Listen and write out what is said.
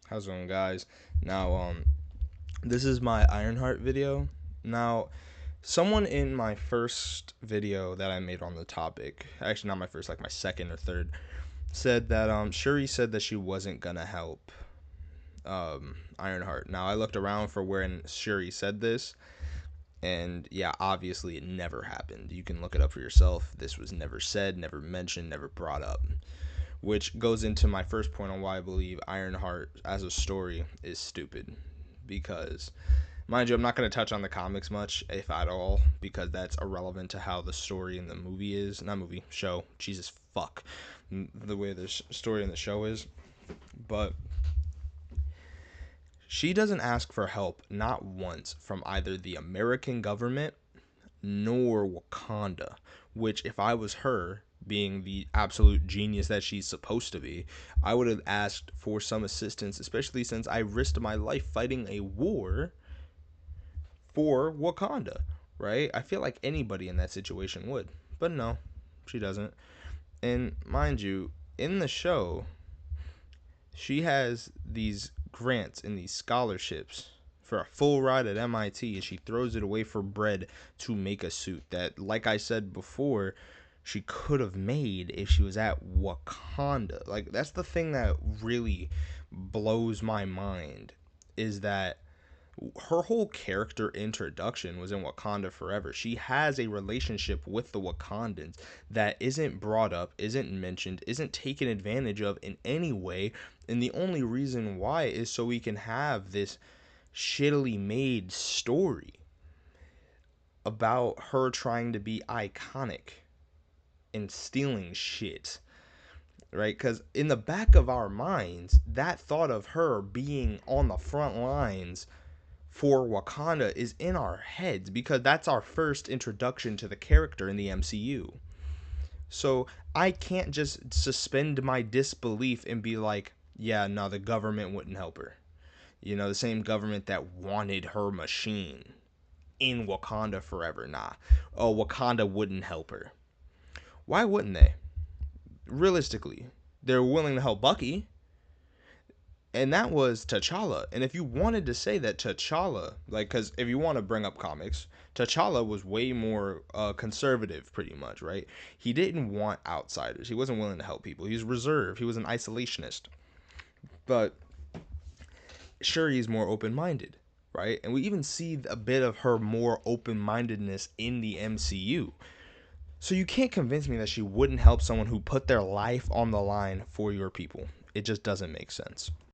How's it going, guys? Now, this is my Ironheart video. Now, someone in my first video that I made on the topic, actually not my first, like my second or third, said that Shuri said that she wasn't gonna help Ironheart. Now, I looked around for when Shuri said this, and yeah, obviously it never happened. You can look it up for yourself. This was never said, never mentioned, never brought up. Which goes into my first point on why I believe Ironheart as a story is stupid. Because, mind you, I'm not going to touch on the comics much, if at all, because that's irrelevant to how the story in the movie is. Not movie, show. Jesus fuck. The way the story in the show is. But she doesn't ask for help, not once, from either the American government nor Wakanda, which, if I was her, being the absolute genius that she's supposed to be, I would have asked for some assistance, especially since I risked my life fighting a war for Wakanda, right? I feel like anybody in that situation would. But no, she doesn't. And mind you, in the show, she has these grants and these scholarships for a full ride at MIT, and she throws it away for bread to make a suit that, like I said before, she could have made if she was at Wakanda. Like, that's the thing that really blows my mind, is that her whole character introduction was in Wakanda Forever. She has a relationship with the Wakandans that isn't brought up, isn't mentioned, isn't taken advantage of in any way. And the only reason why is so we can have this shittily made story about her trying to be iconic and stealing shit, right? Because in the back of our minds, that thought of her being on the front lines for Wakanda is in our heads because that's our first introduction to the character in the MCU. So I can't just suspend my disbelief and be like, yeah, no, the government wouldn't help her. You know, the same government that wanted her machine in Wakanda Forever. Nah. Oh, Wakanda wouldn't help her. Why wouldn't they? Realistically, they're willing to help Bucky, and that was T'Challa. And if you wanted to say that T'Challa, like, because if you want to bring up comics, T'Challa was way more conservative, pretty much, right? He didn't want outsiders. He wasn't willing to help people. He was reserved. He was an isolationist. But sure, he's more open-minded, right? And we even see a bit of her more open-mindedness in the MCU. So you can't convince me that she wouldn't help someone who put their life on the line for your people. It just doesn't make sense.